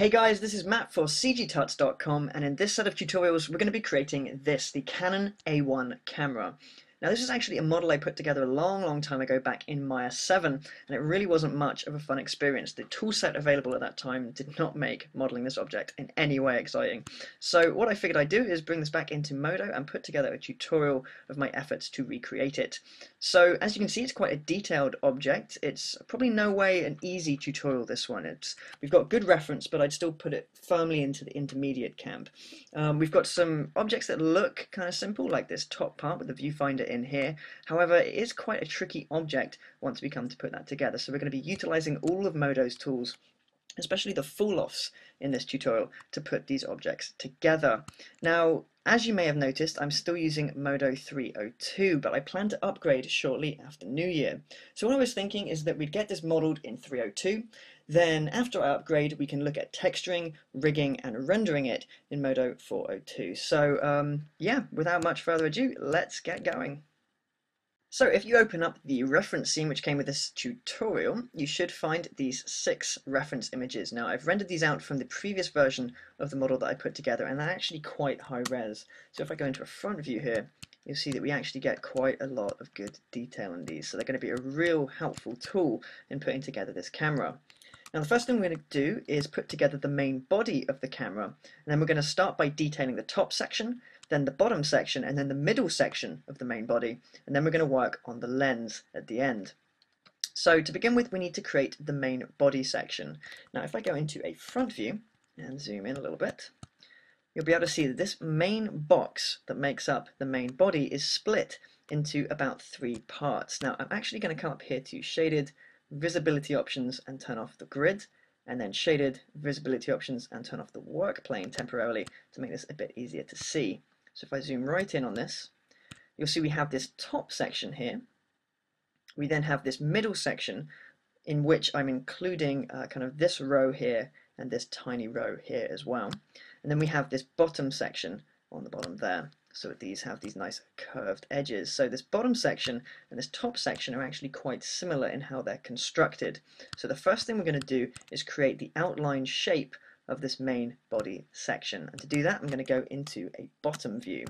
Hey guys, this is Matt for cgtuts.com, and in this set of tutorials we're going to be creating the Canon A1 camera. Now this is actually a model I put together a long time ago back in Maya 7, and it really wasn't much of a fun experience. The toolset available at that time did not make modeling this object in any way exciting. So what I figured I'd do is bring this back into Modo and put together a tutorial of my efforts to recreate it. So as you can see, it's quite a detailed object. It's probably no way an easy tutorial, this one. We've got good reference, but I'd still put it firmly into the intermediate camp. We've got some objects that look kind of simple, like this top part with the viewfinder in here. However, it is quite a tricky object once we come to put that together. So we're going to be utilizing all of Modo's tools, especially the fall-offs in this tutorial, to put these objects together. Now, as you may have noticed, I'm still using Modo 302, but I plan to upgrade shortly after New Year. So what I was thinking is that we'd get this modeled in 302, then after I upgrade we can look at texturing, rigging and rendering it in Modo 402. So yeah, without much further ado, let's get going. So if you open up the reference scene which came with this tutorial, you should find these 6 reference images. Now I've rendered these out from the previous version of the model that I put together, and they're actually quite high res. So if I go into a front view here, you'll see that we actually get quite a lot of good detail in these. So they're going to be a real helpful tool in putting together this camera. Now the first thing we're going to do is put together the main body of the camera, and then we're going to start by detailing the top section, then the bottom section, and then the middle section of the main body, and then we're going to work on the lens at the end. So to begin with, we need to create the main body section. Now if I go into a front view and zoom in a little bit, you'll be able to see that this main box that makes up the main body is split into about 3 parts. Now I'm actually going to come up here to shaded visibility options and turn off the grid, and then shaded visibility options and turn off the work plane temporarily to make this a bit easier to see. So if I zoom right in on this, you'll see we have this top section here. We then have this middle section in which I'm including kind of this row here and this tiny row here as well. And then we have this bottom section on the bottom there. So these have these nice curved edges. So this bottom section and this top section are actually quite similar in how they're constructed. So the first thing we're going to do is create the outline shape of this main body section. And to do that, I'm going to go into a bottom view.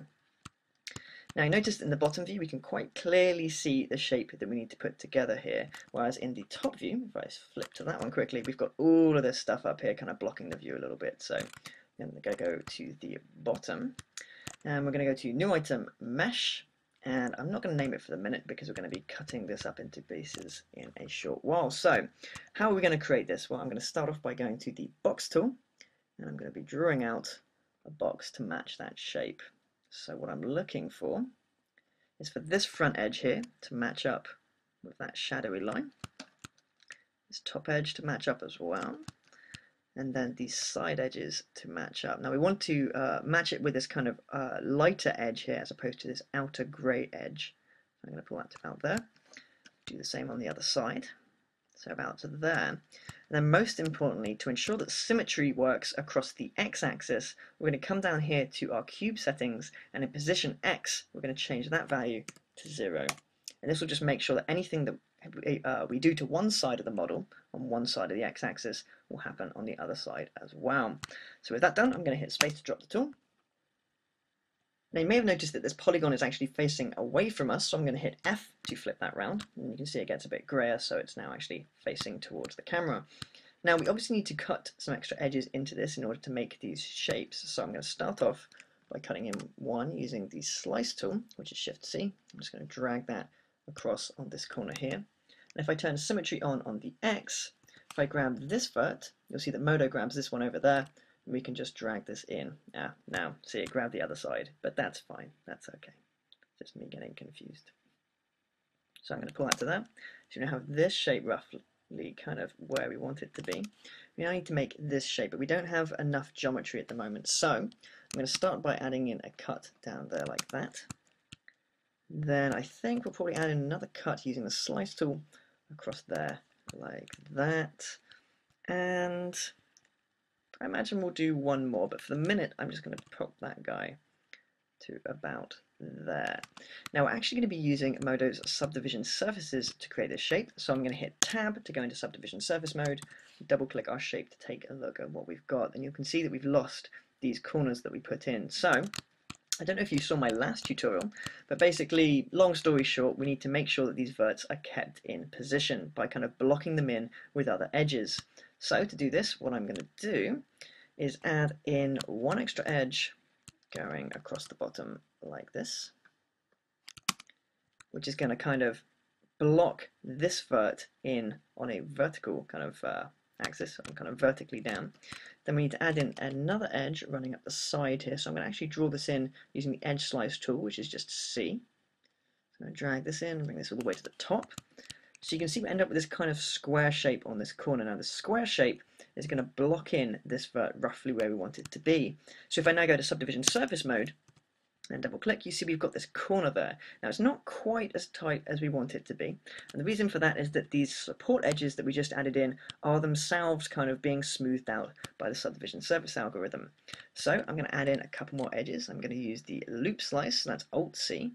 Now you notice in the bottom view we can quite clearly see the shape that we need to put together here, whereas in the top view, if I flip to that one quickly, we've got all of this stuff up here kind of blocking the view a little bit. So I'm going to go to the bottom, and we're going to go to New Item, Mesh, and I'm not going to name it for the minute because we're going to be cutting this up into pieces in a short while. So how are we going to create this? Well, I'm going to start off by going to the box tool, and I'm going to be drawing out a box to match that shape. So what I'm looking for is for this front edge here to match up with that shadowy line, this top edge to match up as well, and then these side edges to match up. Now we want to match it with this kind of lighter edge here as opposed to this outer grey edge. I'm going to pull that out there. Do the same on the other side. So about to there. And then most importantly, to ensure that symmetry works across the x-axis, we're going to come down here to our cube settings, and in position X, we're going to change that value to 0. And this will just make sure that anything that we do to one side of the model, on one side of the x-axis, will happen on the other side as well. So with that done, I'm going to hit space to drop the tool. Now you may have noticed that this polygon is actually facing away from us, so I'm going to hit F to flip that round, and you can see it gets a bit grayer, so it's now actually facing towards the camera. Now we obviously need to cut some extra edges into this in order to make these shapes, so I'm going to start off by cutting in one using the slice tool, which is Shift C. I'm just going to drag that across on this corner here. And if I turn symmetry on the X, if I grab this vert, you'll see that Modo grabs this one over there, and we can just drag this in. Now, see it grab the other side, but that's fine, that's okay. Just me getting confused. So I'm going to pull that to there. So you now have this shape roughly kind of where we want it to be. We now need to make this shape, but we don't have enough geometry at the moment, so I'm going to start by adding in a cut down there like that. Then I think we'll probably add in another cut using the slice tool across there like that, and I imagine we'll do one more, but for the minute I'm just going to pop that guy to about there. Now we're actually going to be using Modo's subdivision surfaces to create this shape, so I'm going to hit Tab to go into subdivision surface mode, double click our shape to take a look at what we've got, and you can see that we've lost these corners that we put in. So I don't know if you saw my last tutorial, but basically, long story short, we need to make sure that these verts are kept in position by kind of blocking them in with other edges. So to do this, what I'm going to do is add in one extra edge going across the bottom like this, which is going to kind of block this vert in on a vertical kind of axis, so kind of vertically down. Then we need to add in another edge running up the side here, so I'm going to actually draw this in using the edge slice tool, which is just C. So I'm going to drag this in and bring this all the way to the top. So you can see we end up with this kind of square shape on this corner. Now the square shape is going to block in this vert roughly where we want it to be. So if I now go to subdivision surface mode and double click, you see we've got this corner there. Now it's not quite as tight as we want it to be, and the reason for that is that these support edges that we just added in are themselves kind of being smoothed out by the subdivision surface algorithm. So I'm going to add in a couple more edges. I'm going to use the loop slice, so that's Alt C,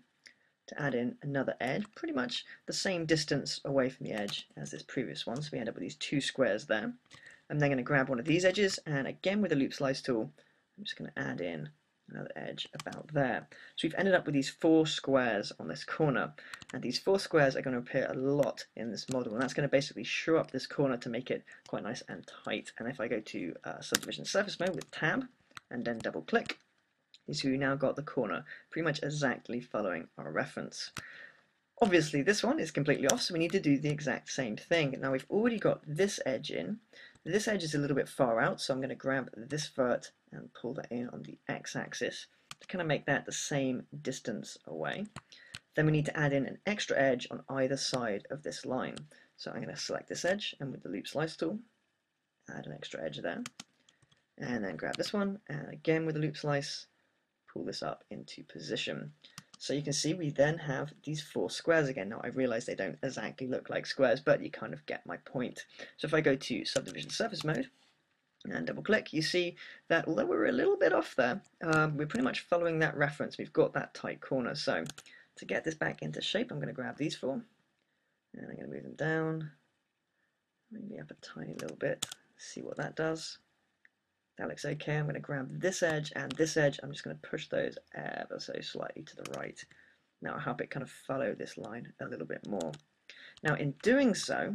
to add in another edge, pretty much the same distance away from the edge as this previous one, so we end up with these two squares there. I'm then going to grab one of these edges, and again with the loop slice tool, I'm just going to add in another edge about there. So we've ended up with these 4 squares on this corner, and these 4 squares are going to appear a lot in this model, and that's going to basically shore up this corner to make it quite nice and tight. And if I go to subdivision surface mode with Tab and then double click, you see we now got the corner pretty much exactly following our reference. Obviously this one is completely off, so we need to do the exact same thing. Now we've already got this edge in. This edge is a little bit far out, so I'm going to grab this vert and pull that in on the x-axis to kind of make that the same distance away. Then we need to add in an extra edge on either side of this line. So I'm going to select this edge, and with the loop slice tool, add an extra edge there. And then grab this one, and again with the loop slice, pull this up into position. So you can see we then have these 4 squares again. Now I realize they don't exactly look like squares, but you kind of get my point. So if I go to subdivision surface mode and double click, you see that although we're a little bit off there, we're pretty much following that reference. We've got that tight corner. So to get this back into shape, I'm going to grab these 4 and I'm going to move them down, maybe up a tiny little bit, see what that does. That looks okay. I'm going to grab this edge and this edge. I'm just going to push those ever so slightly to the right. Now I'll help it kind of follow this line a little bit more. Now in doing so,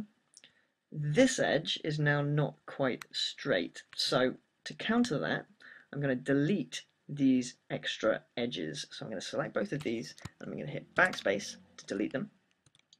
this edge is now not quite straight. So to counter that, I'm going to delete these extra edges. So I'm going to select both of these and I'm going to hit backspace to delete them,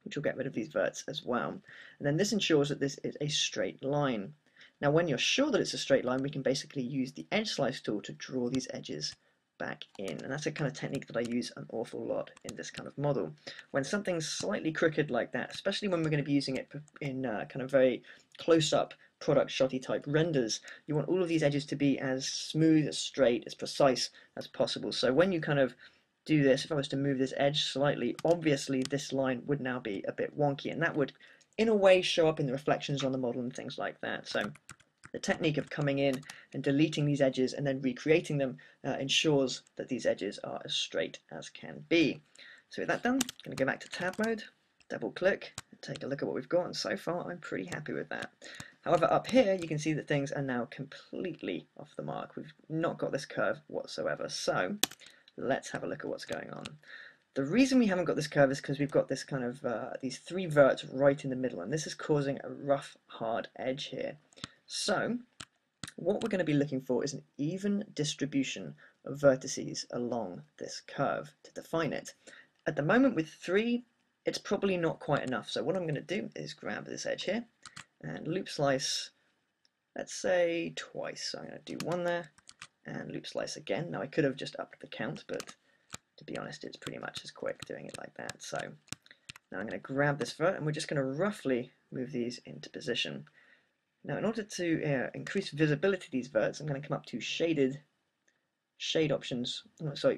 which will get rid of these verts as well. And then this ensures that this is a straight line. Now when you're sure that it's a straight line, we can basically use the edge slice tool to draw these edges back in, and that's a kind of technique that I use an awful lot in this kind of model. When something's slightly crooked like that, especially when we're going to be using it in kind of very close-up product shotty type renders, you want all of these edges to be as smooth, as straight, as precise as possible. So when you kind of do this, if I was to move this edge slightly, obviously this line would now be a bit wonky, and that would in a way show up in the reflections on the model and things like that. So the technique of coming in and deleting these edges and then recreating them ensures that these edges are as straight as can be. So with that done, I'm going to go back to tab mode, double click, and take a look at what we've got, and so far I'm pretty happy with that. However, up here you can see that things are now completely off the mark. We've not got this curve whatsoever, so let's have a look at what's going on. The reason we haven't got this curve is because we've got this kind of these 3 verts right in the middle, and this is causing a rough, hard edge here. So what we're going to be looking for is an even distribution of vertices along this curve to define it. At the moment with 3, it's probably not quite enough. So what I'm going to do is grab this edge here and loop slice, let's say twice. So I'm going to do 1 there and loop slice again. Now I could have just upped the count, but to be honest, it's pretty much as quick doing it like that. So now I'm going to grab this vert and we're just going to roughly move these into position. Now in order to increase visibility of these verts, I'm going to come up to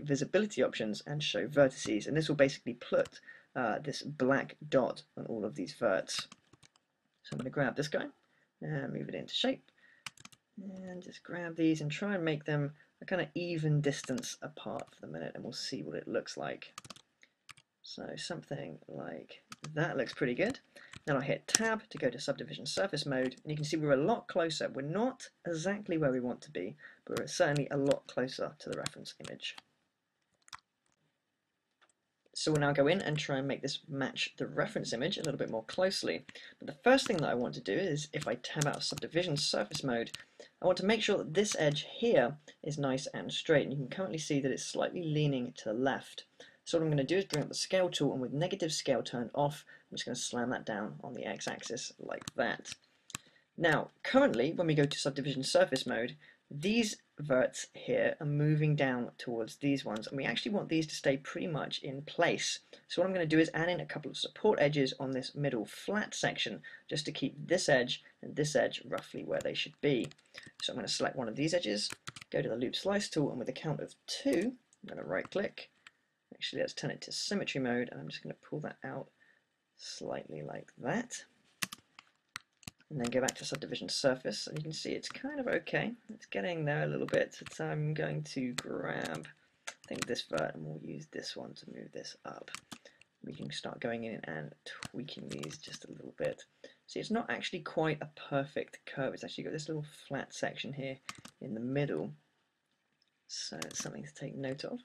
visibility options and show vertices, and this will basically put this black dot on all of these verts. So I'm going to grab this guy and move it into shape and just grab these and try and make them a kind of even distance apart for the minute, and we'll see what it looks like. So something like that looks pretty good. Then I'll hit Tab to go to subdivision surface mode, and you can see we're a lot closer. We're not exactly where we want to be, but we're certainly a lot closer to the reference image. So we'll now go in and try and make this match the reference image a little bit more closely. But the first thing that I want to do is, if I tab out of subdivision surface mode, I want to make sure that this edge here is nice and straight, and you can currently see that it's slightly leaning to the left. So what I'm going to do is bring up the scale tool, and with negative scale turned off, I'm just going to slam that down on the x-axis like that. Now, currently, when we go to subdivision surface mode, these verts here are moving down towards these ones, and we actually want these to stay pretty much in place. So what I'm going to do is add in a couple of support edges on this middle flat section, just to keep this edge and this edge roughly where they should be. So I'm going to select one of these edges, go to the loop slice tool, and with a count of 2, I'm going to right click. Actually, let's turn it to symmetry mode, and I'm just going to pull that out slightly like that. And then go back to subdivision surface, and you can see it's kind of okay. It's getting there a little bit. So I'm going to grab, I think, this vert, and we'll use this one to move this up. We can start going in and tweaking these just a little bit. See, it's not actually quite a perfect curve. It's actually got this little flat section here in the middle. So it's something to take note of.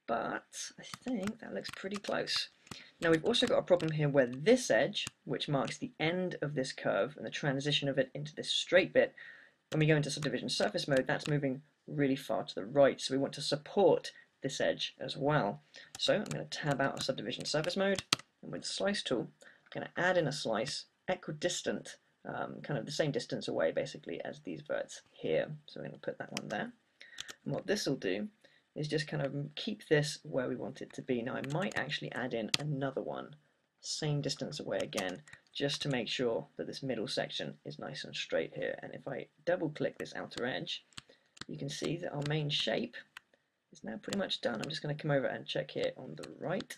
But I think that looks pretty close. Now we've also got a problem here where this edge, which marks the end of this curve and the transition of it into this straight bit, when we go into subdivision surface mode, that's moving really far to the right. So we want to support this edge as well. So I'm going to tab out of subdivision surface mode, and with the slice tool, I'm going to add in a slice equidistant, kind of the same distance away basically as these verts here. So I'm going to put that one there. And what this will do is just kind of keep this where we want it to be. Now I might actually add in another one, same distance away again, just to make sure that this middle section is nice and straight here. And if I double click this outer edge, you can see that our main shape is now pretty much done. I'm just going to come over and check here on the right.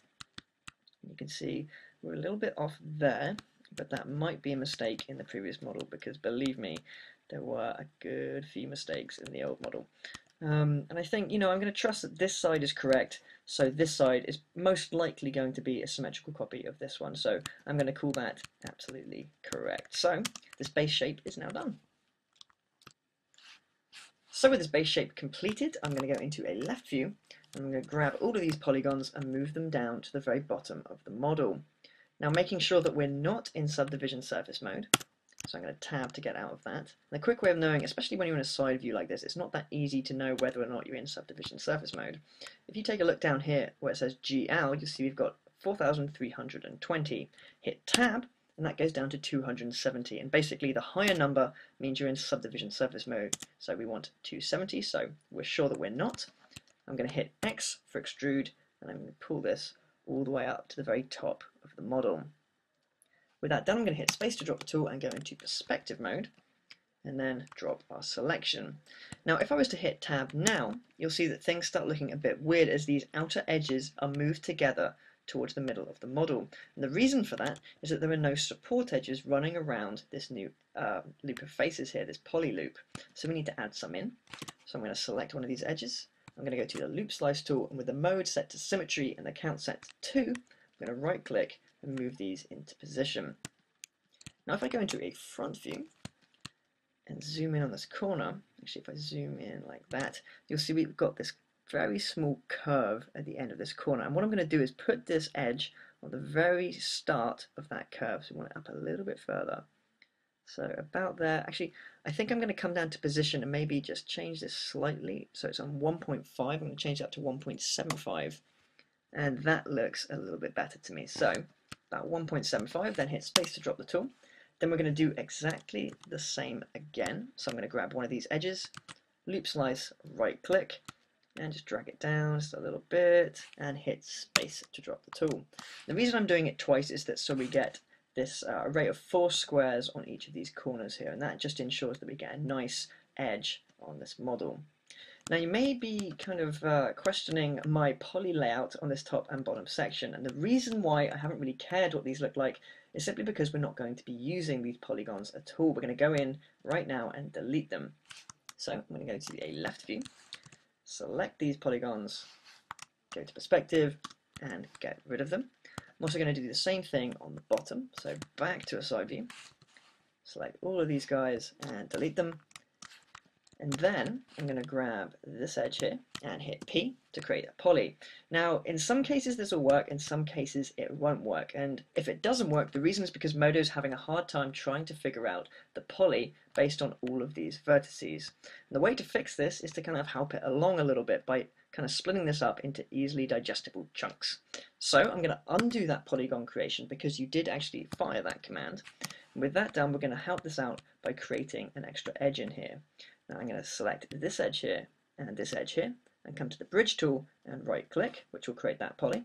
You can see we're a little bit off there, but that might be a mistake in the previous model, because believe me, there were a good few mistakes in the old model. And I think, I'm going to trust that this side is correct, so this side is most likely going to be a symmetrical copy of this one, so I'm going to call that absolutely correct. So this base shape is now done. So with this base shape completed, I'm going to go into a left view, and I'm going to grab all of these polygons and move them down to the very bottom of the model. Now, making sure that we're not in subdivision surface mode, so I'm going to tab to get out of that. And the quick way of knowing, especially when you're in a side view like this, it's not that easy to know whether or not you're in subdivision surface mode. If you take a look down here where it says GL, you'll see we've got 4,320. Hit tab, and that goes down to 270. And basically the higher number means you're in subdivision surface mode. So we want 270, so we're sure that we're not. I'm going to hit X for extrude, and I'm going to pull this all the way up to the very top of the model. With that done, I'm going to hit space to drop the tool and go into perspective mode, and then drop our selection. Now, if I was to hit tab now, you'll see that things start looking a bit weird as these outer edges are moved together towards the middle of the model. And the reason for that is that there are no support edges running around this new loop of faces here, this poly loop. So we need to add some in. So I'm going to select one of these edges. I'm going to go to the loop slice tool, and with the mode set to symmetry and the count set to 2, I'm going to right click and move these into position. Now if I go into a front view and zoom in on this corner, actually if I zoom in like that, you'll see we've got this very small curve at the end of this corner, and what I'm going to do is put this edge on the very start of that curve, so we want it up a little bit further. So about there. Actually, I think I'm going to come down to position and maybe just change this slightly, so it's on 1.5, I'm going to change that to 1.75, and that looks a little bit better to me. So about 1.75, then hit space to drop the tool. Then we're going to do exactly the same again. So I'm going to grab one of these edges, loop slice, right click, and just drag it down just a little bit, and hit space to drop the tool. The reason I'm doing it twice is that so we get this array of 4 squares on each of these corners here, and that just ensures that we get a nice edge on this model. Now you may be kind of questioning my poly layout on this top and bottom section, and the reason why I haven't really cared what these look like is simply because we're not going to be using these polygons at all. We're going to go in right now and delete them. So I'm going to go to a left view, select these polygons, go to perspective, and get rid of them. I'm also going to do the same thing on the bottom, so back to a side view, select all of these guys and delete them. And then I'm going to grab this edge here and hit P to create a poly. Now, in some cases this will work, in some cases it won't work. And if it doesn't work, the reason is because Modo is having a hard time trying to figure out the poly based on all of these vertices. And the way to fix this is to kind of help it along a little bit by kind of splitting this up into easily digestible chunks. So I'm going to undo that polygon creation because you did actually fire that command. And with that done, we're going to help this out by creating an extra edge in here. Now I'm going to select this edge here and this edge here and come to the bridge tool and right click, which will create that poly.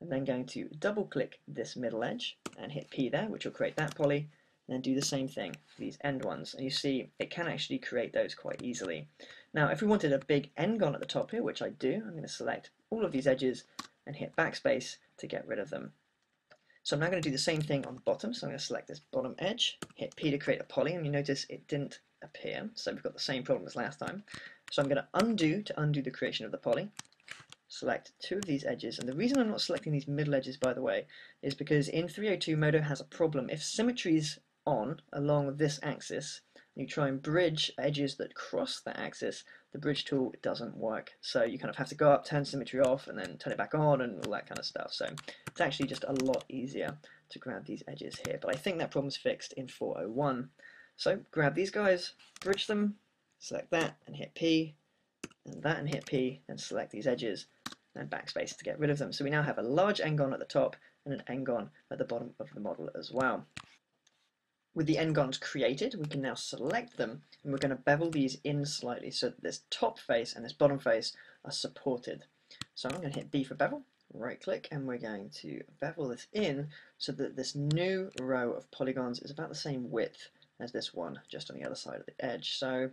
I'm then going to double click this middle edge and hit P there, which will create that poly, and then do the same thing for these end ones. And you see it can actually create those quite easily. Now if we wanted a big n-gon at the top here, which I do, I'm going to select all of these edges and hit backspace to get rid of them. So I'm now going to do the same thing on the bottom, so I'm going to select this bottom edge, hit P to create a poly, and you notice it didn't appear, so we've got the same problem as last time. So I'm going to undo the creation of the poly, select two of these edges, and the reason I'm not selecting these middle edges, by the way, is because in 302 Modo has a problem. If symmetry is on along this axis, and you try and bridge edges that cross that axis, the bridge tool doesn't work. So you kind of have to go up, turn symmetry off, and then turn it back on, and all that kind of stuff. So it's actually just a lot easier to grab these edges here, but I think that problem's fixed in 401. So grab these guys, bridge them, select that and hit P, and that and hit P, and select these edges and backspace to get rid of them. So we now have a large n-gon at the top and an n-gon at the bottom of the model as well. With the n-gons created, we can now select them, and we're going to bevel these in slightly so that this top face and this bottom face are supported. So I'm going to hit B for bevel, right click, and we're going to bevel this in so that this new row of polygons is about the same width as this one just on the other side of the edge. So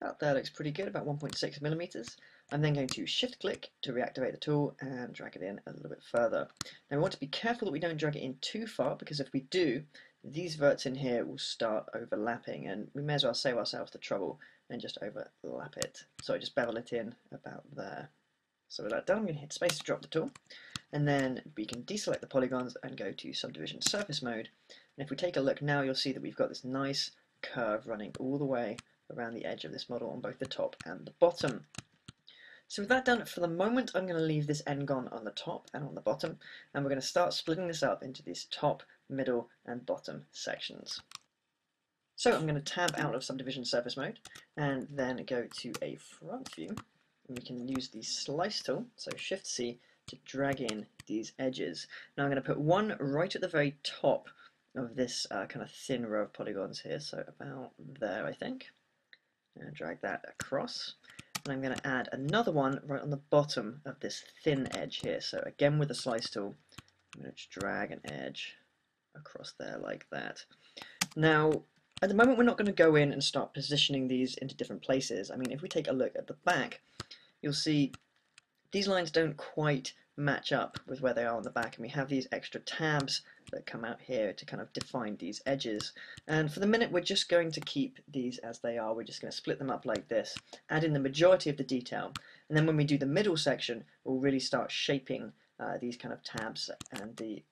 about there looks pretty good, about 1.6 millimeters. I'm then going to shift click to reactivate the tool and drag it in a little bit further. Now we want to be careful that we don't drag it in too far, because if we do, these verts in here will start overlapping, and we may as well save ourselves the trouble and just overlap it. So I just bevel it in about there. So with that done, I'm going to hit space to drop the tool, and then we can deselect the polygons and go to subdivision surface mode. And if we take a look now, you'll see that we've got this nice curve running all the way around the edge of this model on both the top and the bottom. So with that done, for the moment I'm going to leave this n-gon on the top and on the bottom, and we're going to start splitting this up into these top, middle and bottom sections. So I'm going to tab out of subdivision surface mode and then go to a front view, and we can use the slice tool, so shift C, to drag in these edges. Now I'm going to put one right at the very top of this kind of thin row of polygons here, so about there I think, and drag that across. And I'm going to add another one right on the bottom of this thin edge here. So again with the slice tool, I'm going to just drag an edge across there like that. Now, at the moment we're not going to go in and start positioning these into different places. I mean, if we take a look at the back, you'll see these lines don't quite match up with where they are on the back, and we have these extra tabs that come out here to kind of define these edges. And for the minute we're just going to keep these as they are. We're just going to split them up like this, add in the majority of the detail, and then when we do the middle section we'll really start shaping these kind of tabs and the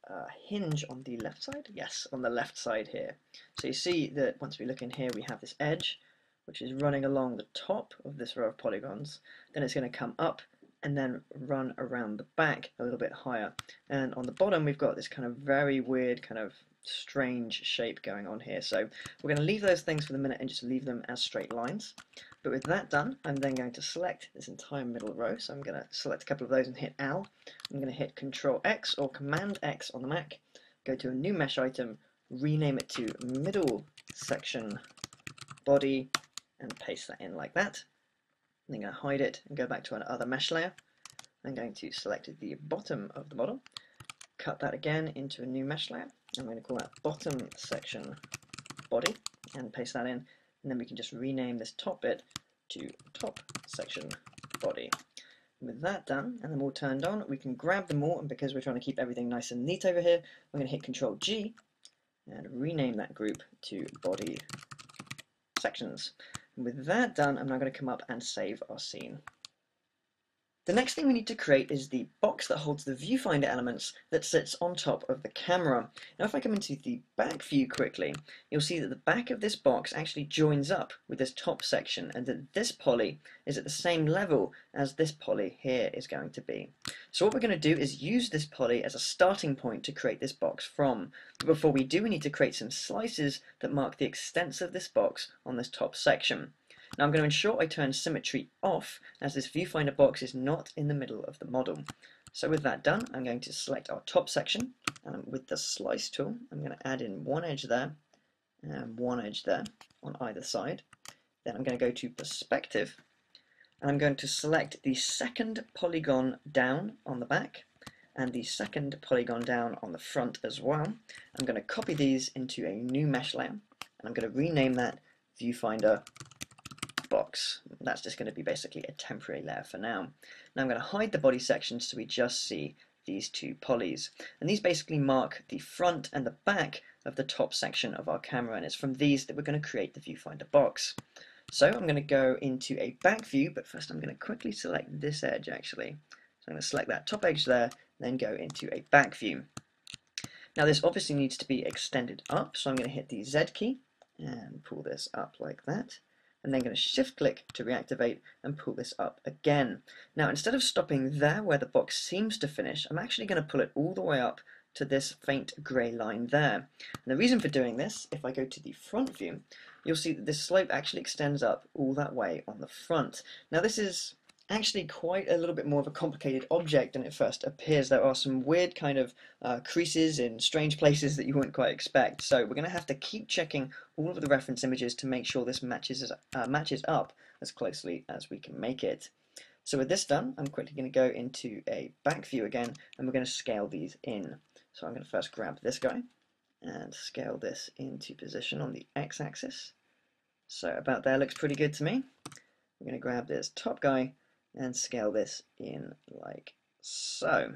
hinge on the left side. Yes, on the left side here. So you see that once we look in here we have this edge which is running along the top of this row of polygons, then it's going to come up and then run around the back a little bit higher. And on the bottom we've got this kind of very weird kind of strange shape going on here. So we're going to leave those things for the minute and just leave them as straight lines. But with that done, I'm then going to select this entire middle row. So I'm going to select a couple of those and hit L. I'm going to hit Control X or Command X on the Mac, go to a new mesh item, rename it to middle section body, and paste that in like that. I'm going to hide it and go back to another mesh layer. I'm going to select the bottom of the model, cut that again into a new mesh layer. I'm going to call that bottom section body and paste that in, and then we can just rename this top bit to top section body. With that done and them all turned on, we can grab them all, and because we're trying to keep everything nice and neat over here, we're going to hit Control G and rename that group to body sections. And with that done, I'm now going to come up and save our scene. The next thing we need to create is the box that holds the viewfinder elements that sits on top of the camera. Now if I come into the back view quickly, you'll see that the back of this box actually joins up with this top section, and that this poly is at the same level as this poly here is going to be. So what we're going to do is use this poly as a starting point to create this box from. But before we do, we need to create some slices that mark the extents of this box on this top section. Now I'm going to ensure I turn symmetry off, as this viewfinder box is not in the middle of the model. So with that done, I'm going to select our top section, and with the slice tool, I'm going to add in one edge there, and one edge there on either side. Then I'm going to go to perspective, and I'm going to select the second polygon down on the back, and the second polygon down on the front as well. I'm going to copy these into a new mesh layer, and I'm going to rename that viewfinder box. That's just going to be basically a temporary layer for now. Now I'm going to hide the body section so we just see these two polys, and these basically mark the front and the back of the top section of our camera, and it's from these that we're going to create the viewfinder box. So I'm going to go into a back view, but first I'm going to quickly select this edge actually. So I'm going to select that top edge there, then go into a back view. Now this obviously needs to be extended up, so I'm going to hit the Z key and pull this up like that, and then going to shift click to reactivate and pull this up again. Now instead of stopping there where the box seems to finish, I'm actually going to pull it all the way up to this faint grey line there. And the reason for doing this, if I go to the front view, you'll see that this slope actually extends up all that way on the front. Now this is actually quite a little bit more of a complicated object than it first appears. There are some weird kind of creases in strange places that you wouldn't quite expect, so we're going to have to keep checking all of the reference images to make sure this matches up as closely as we can make it. So with this done, I'm quickly going to go into a back view again, and we're going to scale these in. So I'm going to first grab this guy and scale this into position on the x-axis. So about there looks pretty good to me. I'm going to grab this top guy and scale this in like so.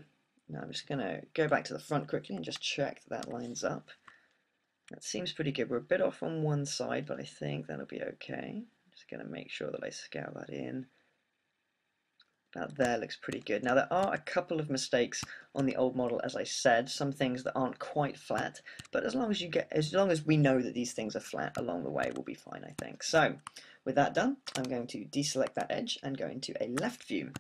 Now I'm just going to go back to the front quickly and just check that lines up. That seems pretty good. We're a bit off on one side, but I think that'll be okay. Just going to make sure that I scale that in. That there looks pretty good. Now there are a couple of mistakes on the old model, as I said, some things that aren't quite flat, but as long as we know that these things are flat along the way, we'll be fine, I think. So with that done, I'm going to deselect that edge and go into a left view.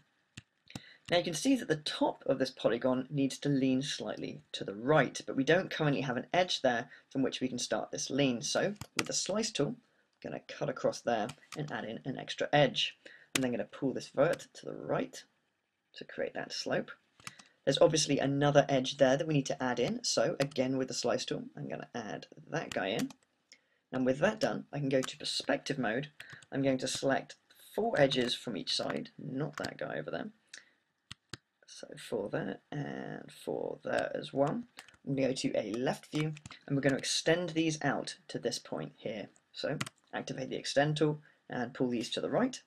Now you can see that the top of this polygon needs to lean slightly to the right, but we don't currently have an edge there from which we can start this lean. So with the slice tool, I'm going to cut across there and add in an extra edge. I'm then going to pull this vert to the right to create that slope. There's obviously another edge there that we need to add in, so again with the slice tool, I'm going to add that guy in. And with that done, I can go to perspective mode. I'm going to select 4 edges from each side, not that guy over there. So 4 there and 4 there as well. I'm going to go to a left view, and we're going to extend these out to this point here. So activate the extend tool and pull these to the right.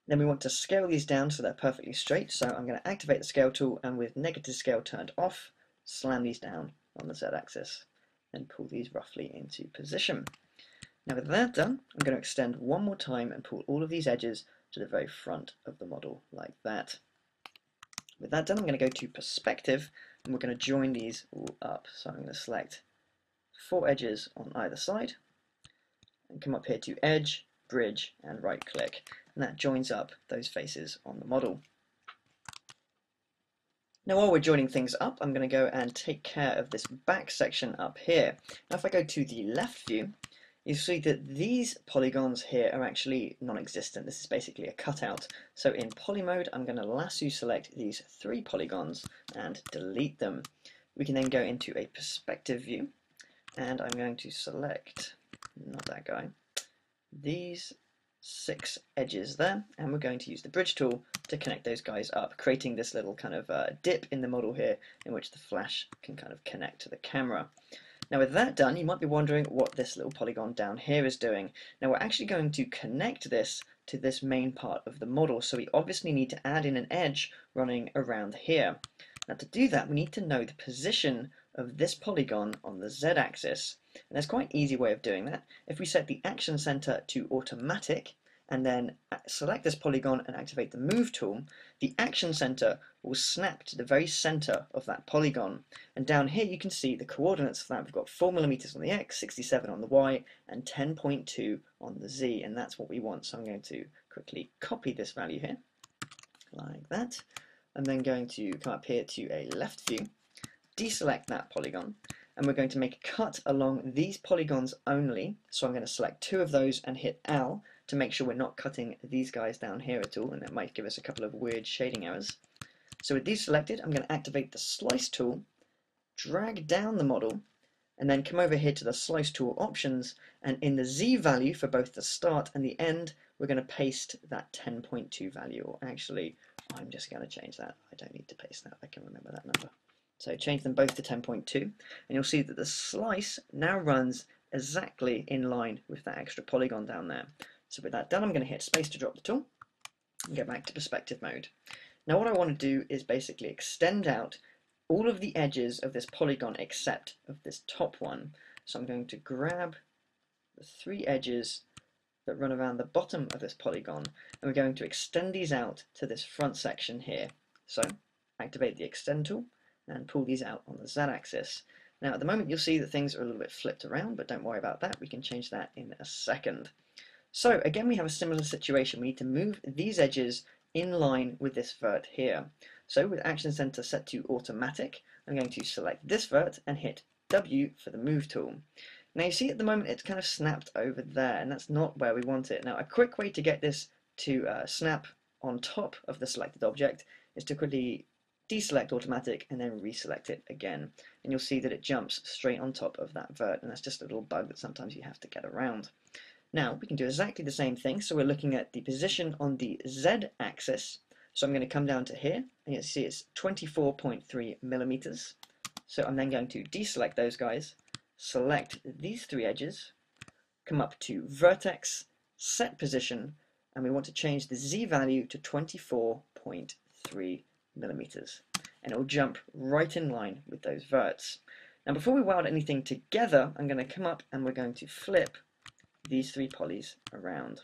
Then we want to scale these down so they're perfectly straight, so I'm going to activate the scale tool, and with negative scale turned off, slam these down on the z-axis and pull these roughly into position. Now with that done, I'm going to extend one more time and pull all of these edges to the very front of the model like that. With that done, I'm going to go to perspective, and we're going to join these all up. So I'm going to select 4 edges on either side and come up here to edge, bridge, and right click. And that joins up those faces on the model. Now while we're joining things up, I'm going to go and take care of this back section up here. Now if I go to the left view, you see that these polygons here are actually non-existent. This is basically a cutout. So in poly mode, I'm going to lasso select these 3 polygons and delete them. We can then go into a perspective view, and I'm going to select, not that guy, these 6 edges there, and we're going to use the bridge tool to connect those guys up, creating this little kind of dip in the model here in which the flash can kind of connect to the camera. Now with that done, you might be wondering what this little polygon down here is doing. Now we're actually going to connect this to this main part of the model, so we obviously need to add in an edge running around here. Now to do that, we need to know the position of this polygon on the z-axis. And there's quite an easy way of doing that. If we set the action center to automatic, and then select this polygon and activate the move tool, the action center will snap to the very center of that polygon. And down here you can see the coordinates for that. We've got 4 millimeters on the x, 67 on the y, and 10.2 on the z, and that's what we want. So I'm going to quickly copy this value here, like that. I'm then going to come up here to a left view, deselect that polygon, and we're going to make a cut along these polygons only. So I'm going to select 2 of those and hit L to make sure we're not cutting these guys down here at all, and that might give us a couple of weird shading errors. So with these selected, I'm going to activate the slice tool, drag down the model, and then come over here to the slice tool options, and in the Z value for both the start and the end, we're going to paste that 10.2 value, or actually, I'm just going to change that. I don't need to paste that, I can remember that number. So change them both to 10.2, and you'll see that the slice now runs exactly in line with that extra polygon down there. So with that done, I'm going to hit space to drop the tool and go back to perspective mode. Now what I want to do is basically extend out all of the edges of this polygon except of this top one. So I'm going to grab the 3 edges that run around the bottom of this polygon, and we're going to extend these out to this front section here. So activate the extend tool and pull these out on the z-axis. Now at the moment you'll see that things are a little bit flipped around, but don't worry about that, we can change that in a second. So again, we have a similar situation. We need to move these edges in line with this vert here. So with action center set to automatic, I'm going to select this vert and hit W for the move tool. Now you see at the moment it's kind of snapped over there, and that's not where we want it. Now a quick way to get this to snap on top of the selected object is to quickly deselect automatic and then reselect it again, and you'll see that it jumps straight on top of that vert, and that's just a little bug that sometimes you have to get around. Now we can do exactly the same thing, so we're looking at the position on the z-axis. So I'm going to come down to here, and you'll see it's 24.3 millimeters. So I'm then going to deselect those guys, select these 3 edges, come up to vertex, set position, and we want to change the z value to 24.3 millimeters, and it will jump right in line with those verts. Now before we weld anything together, I'm going to come up and we're going to flip these 3 polys around.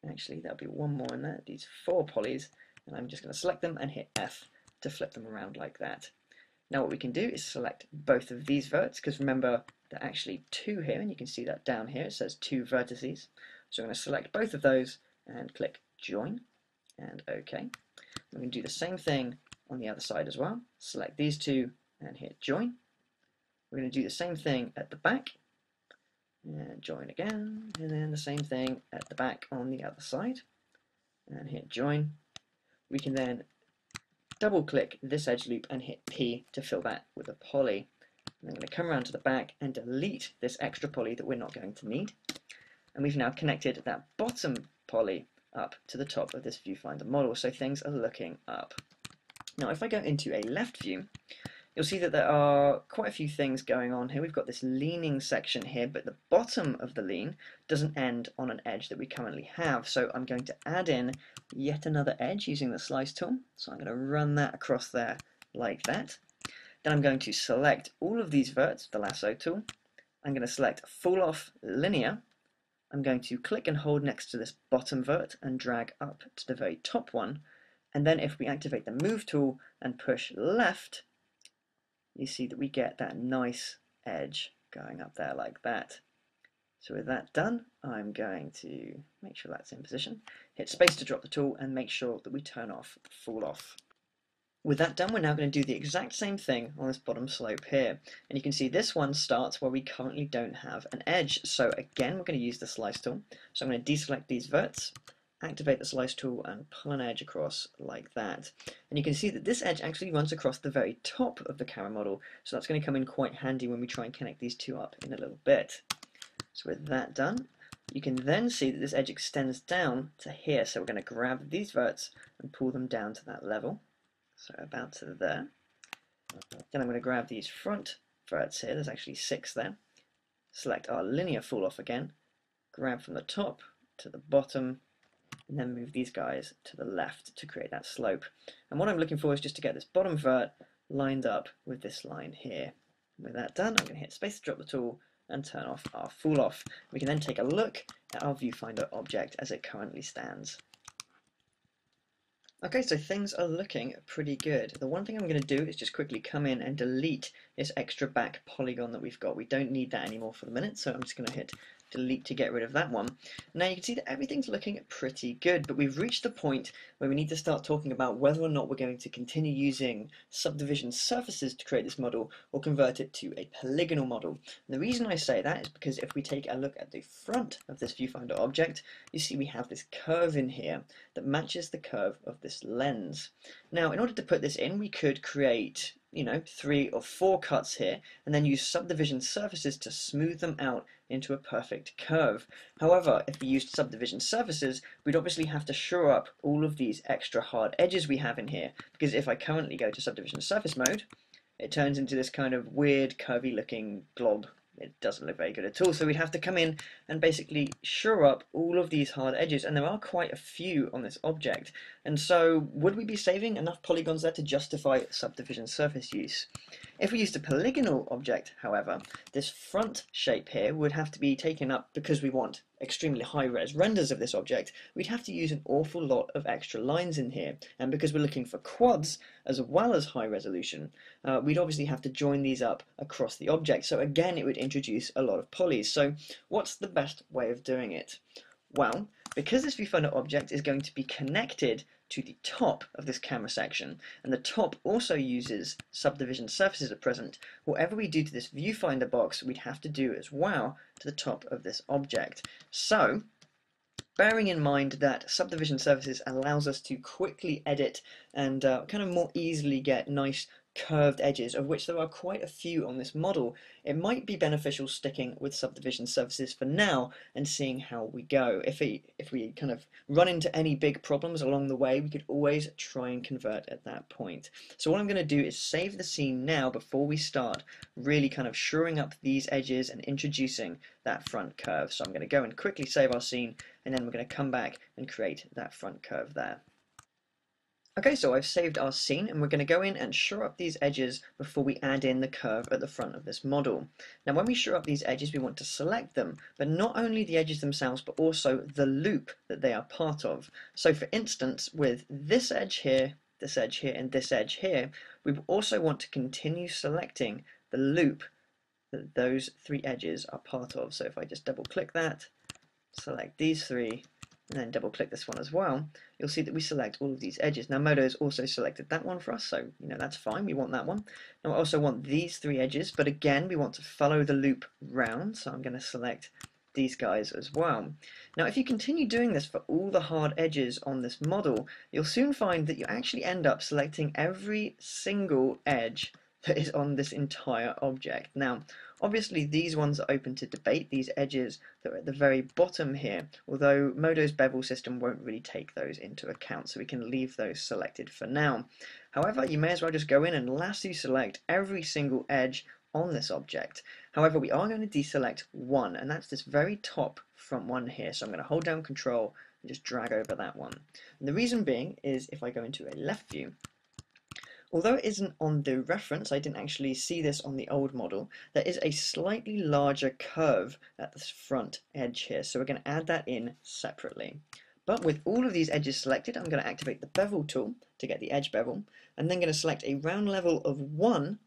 Actually, there'll be one more in there, these 4 polys, and I'm just going to select them and hit F to flip them around like that. Now what we can do is select both of these verts, because remember there are actually 2 here, and you can see that down here it says 2 vertices. So I'm going to select both of those and click join and OK. We're going to do the same thing on the other side as well. Select these 2 and hit join. We're going to do the same thing at the back. And join again, and then the same thing at the back on the other side, and hit join. We can then double click this edge loop and hit P to fill that with a poly. And I'm going to come around to the back and delete this extra poly that we're not going to need, and we've now connected that bottom poly up to the top of this viewfinder model, so things are looking up. Now if I go into a left view, you'll see that there are quite a few things going on here. We've got this leaning section here, but the bottom of the lean doesn't end on an edge that we currently have. So I'm going to add in yet another edge using the slice tool. So I'm going to run that across there like that. Then I'm going to select all of these verts, the lasso tool. I'm going to select fall off linear. I'm going to click and hold next to this bottom vert and drag up to the very top one. And then if we activate the move tool and push left, you see that we get that nice edge going up there like that. So with that done, I'm going to make sure that's in position, hit space to drop the tool, and make sure that we turn off fall off. With that done, we're now going to do the exact same thing on this bottom slope here. And you can see this one starts where we currently don't have an edge. So again, we're going to use the slice tool. So I'm going to deselect these verts, activate the slice tool and pull an edge across like that. And you can see that this edge actually runs across the very top of the camera model, so that's going to come in quite handy when we try and connect these 2 up in a little bit. So with that done, you can then see that this edge extends down to here, so we're going to grab these verts and pull them down to that level, so about to there. Then I'm going to grab these front verts here, there's actually 6 there, select our linear fall off again, grab from the top to the bottom, and then move these guys to the left to create that slope. And what I'm looking for is just to get this bottom vert lined up with this line here. With that done, I'm going to hit space to drop the tool and turn off our fall off. We can then take a look at our viewfinder object as it currently stands. Okay, so things are looking pretty good. The one thing I'm going to do is just quickly come in and delete this extra back polygon that we've got. We don't need that anymore for the minute, so I'm just going to hit delete to get rid of that one. Now you can see that everything's looking pretty good, but we've reached the point where we need to start talking about whether or not we're going to continue using subdivision surfaces to create this model or convert it to a polygonal model. And the reason I say that is because if we take a look at the front of this viewfinder object, you see we have this curve in here that matches the curve of this lens. Now in order to put this in, we could create 3 or 4 cuts here and then use subdivision surfaces to smooth them out into a perfect curve. However, if we used subdivision surfaces, we'd obviously have to shore up all of these extra hard edges we have in here, because if I currently go to subdivision surface mode, it turns into this kind of weird curvy looking glob. It doesn't look very good at all, so we'd have to come in and basically shore up all of these hard edges, and there are quite a few on this object. And so would we be saving enough polygons there to justify subdivision surface use? If we used a polygonal object, however, this front shape here would have to be taken up because we want extremely high-res renders of this object. We'd have to use an awful lot of extra lines in here, and because we're looking for quads as well as high resolution, we'd obviously have to join these up across the object. So again, it would introduce a lot of polys. So what's the best way of doing it? Well, because this viewfinder object is going to be connected to the top of this camera section, and the top also uses subdivision surfaces at present, whatever we do to this viewfinder box, we'd have to do as well to the top of this object. So, bearing in mind that subdivision surfaces allows us to quickly edit and kind of more easily get nice curved edges, of which there are quite a few on this model, it might be beneficial sticking with subdivision surfaces for now and seeing how we go. If we kind of run into any big problems along the way, we could always try and convert at that point. So what I'm going to do is save the scene now before we start really kind of shoring up these edges and introducing that front curve. So I'm going to go and quickly save our scene, and then we're going to come back and create that front curve there. Okay, so I've saved our scene, and we're going to go in and shore up these edges before we add in the curve at the front of this model. Now when we shore up these edges, we want to select them, but not only the edges themselves, but also the loop that they are part of. So for instance, with this edge here, and this edge here, we also want to continue selecting the loop that those 3 edges are part of. So if I just double click that, select these 3, and then double click this one as well, you'll see that we select all of these edges. Now Modo has also selected that one for us, so that's fine, we want that one. Now I also want these 3 edges, but again we want to follow the loop round, so I'm going to select these guys as well. Now if you continue doing this for all the hard edges on this model, you'll soon find that you actually end up selecting every single edge that is on this entire object. Now obviously these ones are open to debate, these edges that are at the very bottom here, although Modo's bevel system won't really take those into account, so we can leave those selected for now. However, you may as well just go in and lasso select every single edge on this object. However, we are going to deselect one, and that's this very top front one here, so I'm going to hold down Control and just drag over that one. And the reason being is if I go into a left view, although it isn't on the reference, I didn't actually see this on the old model, there is a slightly larger curve at this front edge here, so we're going to add that in separately. But with all of these edges selected, I'm going to activate the bevel tool to get the edge bevel, and then going to select a round level of 1,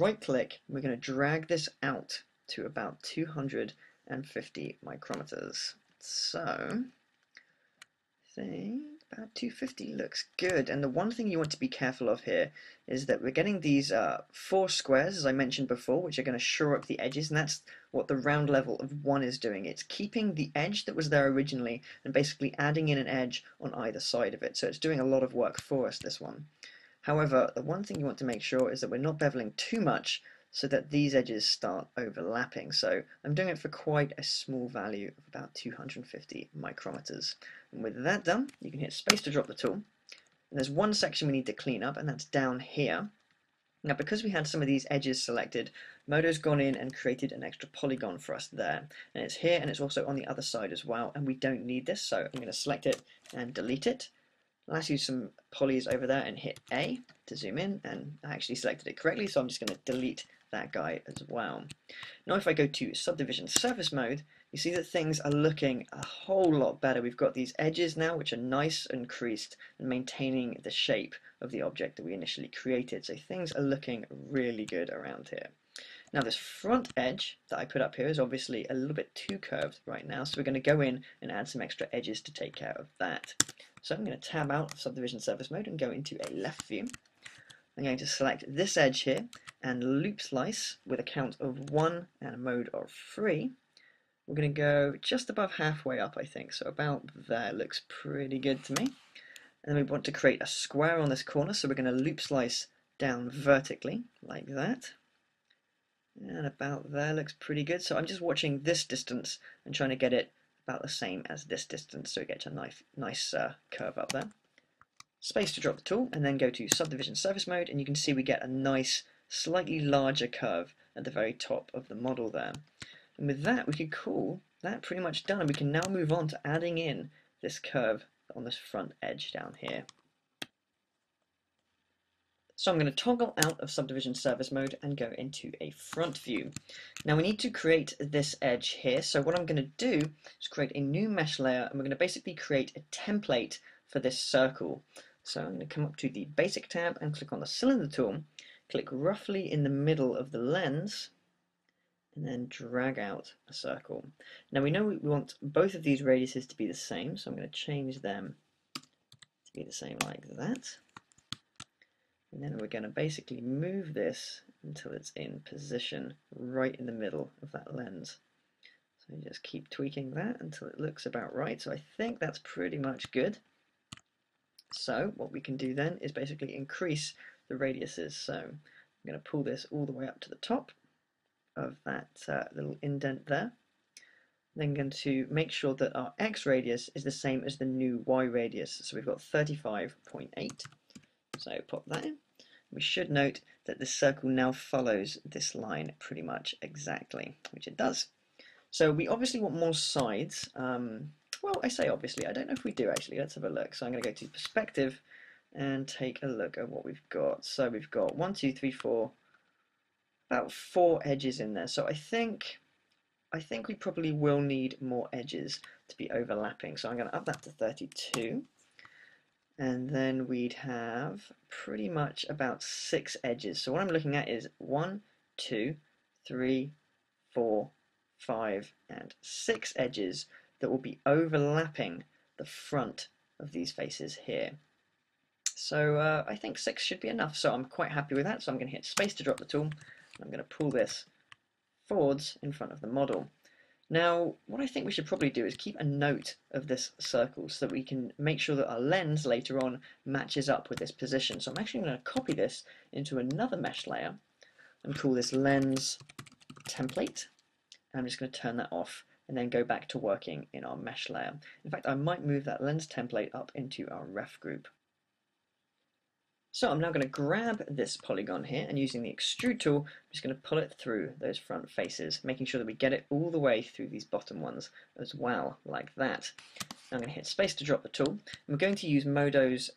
right click, and we're going to drag this out to about 250 micrometers. So, I think about 250 looks good, and the one thing you want to be careful of here is that we're getting these 4 squares, as I mentioned before, which are going to shore up the edges, and that's what the round level of 1 is doing. It's keeping the edge that was there originally and basically adding in an edge on either side of it, so it's doing a lot of work for us, this one. However, the one thing you want to make sure is that we're not beveling too much so that these edges start overlapping. So I'm doing it for quite a small value of about 250 micrometers. And with that done, you can hit space to drop the tool. And there's one section we need to clean up, and that's down here. Now, because we had some of these edges selected, Modo's gone in and created an extra polygon for us there. And it's here and it's also on the other side as well, and we don't need this, so I'm going to select it and delete it. I'll use some polys over there and hit A to zoom in, and I actually selected it correctly, so I'm just going to delete that guy as well. Now if I go to subdivision surface mode, you see that things are looking a whole lot better. We've got these edges now which are nice and creased and maintaining the shape of the object that we initially created, so things are looking really good around here. Now this front edge that I put up here is obviously a little bit too curved right now, so we're going to go in and add some extra edges to take care of that. So I'm going to tab out of subdivision surface mode and go into a left view. I'm going to select this edge here and loop slice with a count of 1 and a mode of 3. We're going to go just above halfway up, I think, so about there. Looks pretty good to me. And then we want to create a square on this corner, so we're going to loop slice down vertically like that. And about there looks pretty good. So I'm just watching this distance and trying to get it about the same as this distance, so it gets a nice curve up there. Space to drop the tool, and then go to subdivision surface mode, and you can see we get a nice, slightly larger curve at the very top of the model there. And with that, we can call that pretty much done, and we can now move on to adding in this curve on this front edge down here. So I'm going to toggle out of subdivision surface mode and go into a front view. Now we need to create this edge here, so what I'm going to do is create a new mesh layer, and we're going to basically create a template for this circle. So I'm going to come up to the basic tab and click on the cylinder tool, click roughly in the middle of the lens, and then drag out a circle. Now we know we want both of these radiuses to be the same, so I'm going to change them to be the same like that. And then we're going to basically move this until it's in position right in the middle of that lens. So you just keep tweaking that until it looks about right. So I think that's pretty much good. So what we can do then is basically increase the radiuses. So I'm going to pull this all the way up to the top of that little indent there. Then going to make sure that our X radius is the same as the new Y radius. So we've got 35.8. So pop that in. We should note that this circle now follows this line pretty much exactly, which it does. So we obviously want more sides. Well, I say obviously, I don't know if we do actually. Let's have a look. So I'm going to go to perspective and take a look at what we've got. So we've got 1, 2, 3, 4, about 4 edges in there. So I think we probably will need more edges to be overlapping. So I'm going to up that to 32. And then we'd have pretty much about 6 edges. So what I'm looking at is 1, 2, 3, 4, 5, and 6 edges that will be overlapping the front of these faces here. So I think 6 should be enough, so I'm quite happy with that. So I'm going to hit space to drop the tool, and I'm going to pull this forwards in front of the model. Now, what I think we should probably do is keep a note of this circle so that we can make sure that our lens later on matches up with this position. So I'm actually going to copy this into another mesh layer and call this lens template. I'm just going to turn that off and then go back to working in our mesh layer. In fact, I might move that lens template up into our ref group. So I'm now going to grab this polygon here, and using the extrude tool, I'm just going to pull it through those front faces, making sure that we get it all the way through these bottom ones as well, like that. Now I'm going to hit space to drop the tool. I'm going to use Modo's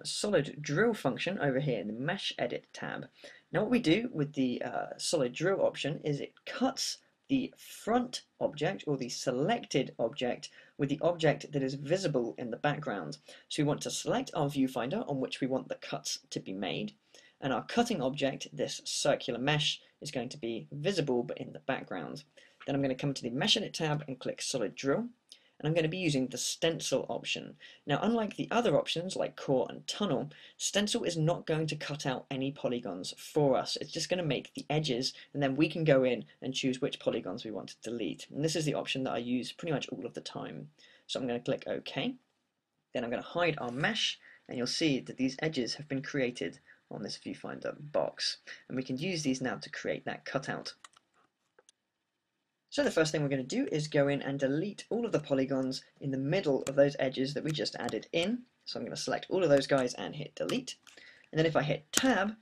solid drill function over here in the mesh edit tab. Now what we do with the solid drill option is it cuts the front object, or the selected object, with the object that is visible in the background. So we want to select our viewfinder on which we want the cuts to be made, and our cutting object, this circular mesh, is going to be visible but in the background. Then I'm going to come to the Mesh Edit tab and click Solid Drill, and I'm going to be using the stencil option. Now, unlike the other options like core and tunnel, stencil is not going to cut out any polygons for us. It's just going to make the edges, and then we can go in and choose which polygons we want to delete. And this is the option that I use pretty much all of the time. So I'm going to click OK. Then I'm going to hide our mesh, and you'll see that these edges have been created on this viewfinder box. And we can use these now to create that cutout. So the first thing we're going to do is go in and delete all of the polygons in the middle of those edges that we just added in. So I'm going to select all of those guys and hit delete. And then if I hit tab,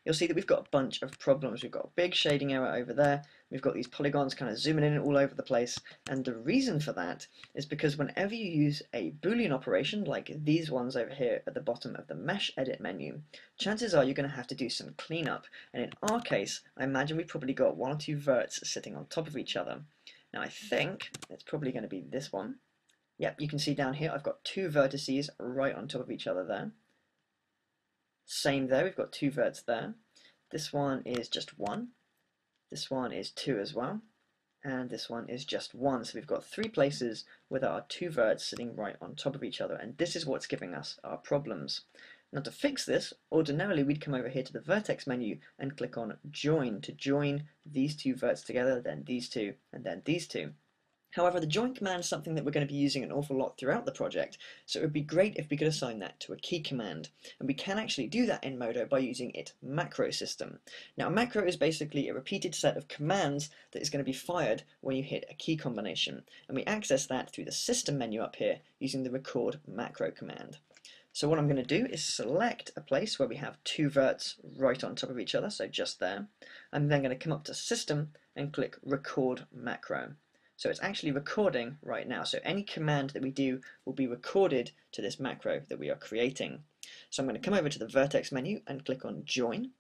you'll see that we've got a bunch of problems. We've got a big shading error over there. We've got these polygons kind of zooming in all over the place. And the reason for that is because whenever you use a Boolean operation, like these ones over here at the bottom of the Mesh Edit menu, chances are you're going to have to do some cleanup. And in our case, I imagine we've probably got one or two verts sitting on top of each other. Now I think it's probably going to be this one. Yep, you can see down here I've got two vertices right on top of each other there. Same there, we've got two verts there. This one is just one. This one is two as well. And this one is just one. So we've got three places with our two verts sitting right on top of each other. And this is what's giving us our problems. Now to fix this, ordinarily we'd come over here to the vertex menu and click on join to join these two verts together, then these two, and then these two. However, the join command is something that we're going to be using an awful lot throughout the project, so it would be great if we could assign that to a key command. And we can actually do that in Modo by using its macro system. Now, a macro is basically a repeated set of commands that is going to be fired when you hit a key combination. And we access that through the system menu up here using the record macro command. So what I'm going to do is select a place where we have two verts right on top of each other, so just there. I'm then going to come up to System and click Record Macro. So it's actually recording right now. So any command that we do will be recorded to this macro that we are creating. So I'm going to come over to the vertex menu and click on Join.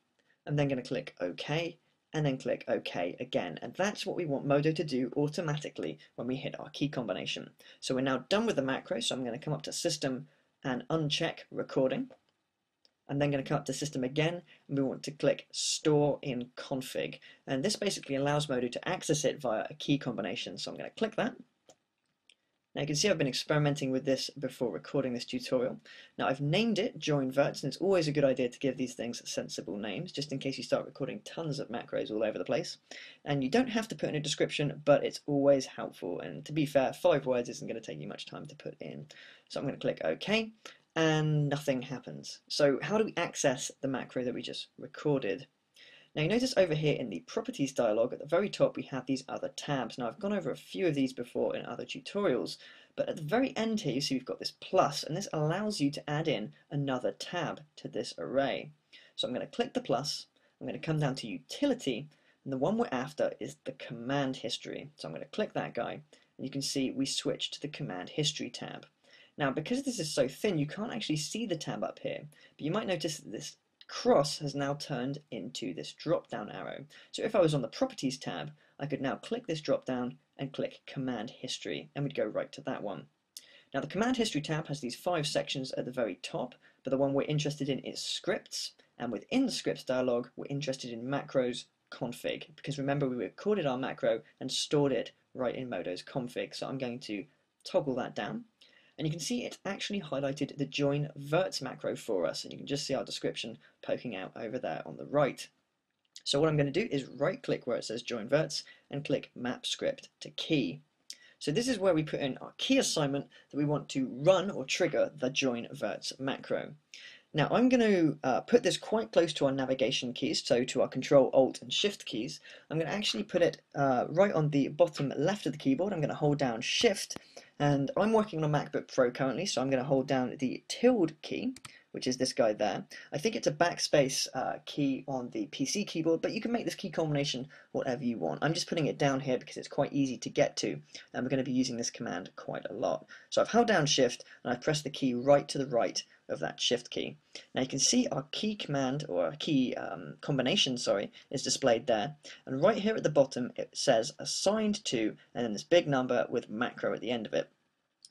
I'm then going to click OK and then click OK again. And that's what we want Modo to do automatically when we hit our key combination. So we're now done with the macro. So I'm going to come up to System and uncheck Recording. I'm then going to come up to System again, and we want to click Store in Config. And this basically allows Modo to access it via a key combination. So I'm going to click that. Now you can see I've been experimenting with this before recording this tutorial. Now I've named it Join Verts, and it's always a good idea to give these things sensible names, just in case you start recording tons of macros all over the place. And you don't have to put in a description, but it's always helpful. And to be fair, 5 words isn't going to take you much time to put in. So I'm going to click OK. And nothing happens. So how do we access the macro that we just recorded? Now you notice over here in the properties dialog at the very top we have these other tabs. Now I've gone over a few of these before in other tutorials, but at the very end here you see we've got this plus, and this allows you to add in another tab to this array. So I'm going to click the plus, I'm going to come down to utility, and the one we're after is the command history. So I'm going to click that guy, and you can see we switch to the command history tab. Now, because this is so thin, you can't actually see the tab up here, but you might notice that this cross has now turned into this drop-down arrow. So if I was on the Properties tab, I could now click this drop-down and click Command History, and we'd go right to that one. Now, the Command History tab has these 5 sections at the very top, but the one we're interested in is Scripts, and within the Scripts dialog, we're interested in Macros Config, because remember we recorded our macro and stored it right in Modo's config. So I'm going to toggle that down. And you can see it actually highlighted the join verts macro for us, and you can just see our description poking out over there on the right. So what I'm going to do is right click where it says join verts and click map script to key. So this is where we put in our key assignment that we want to run or trigger the join verts macro. Now I'm going to put this quite close to our navigation keys, so to our Control, Alt and Shift keys. I'm going to actually put it right on the bottom left of the keyboard. I'm going to hold down Shift, and I'm working on a MacBook Pro currently, so I'm going to hold down the tilde key, which is this guy there. I think it's a backspace key on the PC keyboard, but you can make this key combination whatever you want. I'm just putting it down here because it's quite easy to get to, and we're going to be using this command quite a lot. So I've held down Shift, and I've pressed the key right to the right of that Shift key. Now you can see our key command, or our key combination, sorry, is displayed there. And right here at the bottom it says assigned to, and then this big number with macro at the end of it.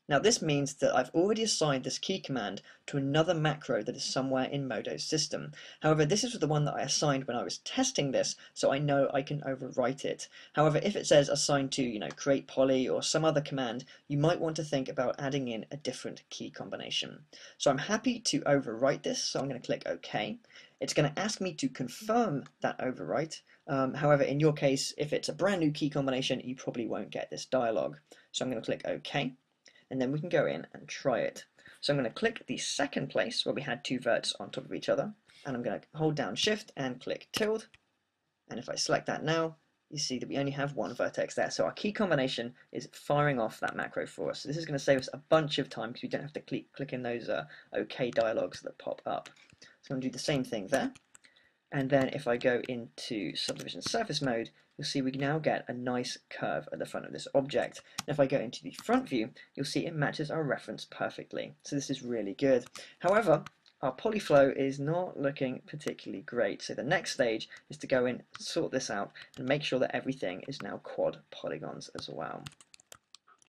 Now this means that I've already assigned this key command to another macro that is somewhere in Modo's system. However, this is the one that I assigned when I was testing this, so I know I can overwrite it. However, if it says assigned to, create poly or some other command, you might want to think about adding in a different key combination. So I'm happy to overwrite this, so I'm going to click OK. It's going to ask me to confirm that overwrite. However, in your case, if it's a brand new key combination, you probably won't get this dialog. So I'm going to click OK. And then we can go in and try it. So I'm going to click the second place where we had two verts on top of each other, and I'm going to hold down Shift and click tilde, and if I select that now, you see that we only have one vertex there. So our key combination is firing off that macro for us. So this is going to save us a bunch of time because we don't have to click in those OK dialogues that pop up. So I'm going to do the same thing there. And then if I go into subdivision surface mode, you'll see we now get a nice curve at the front of this object. And if I go into the front view, you'll see it matches our reference perfectly. So this is really good. However, our polyflow is not looking particularly great. So the next stage is to go in, sort this out, and make sure that everything is now quad polygons as well.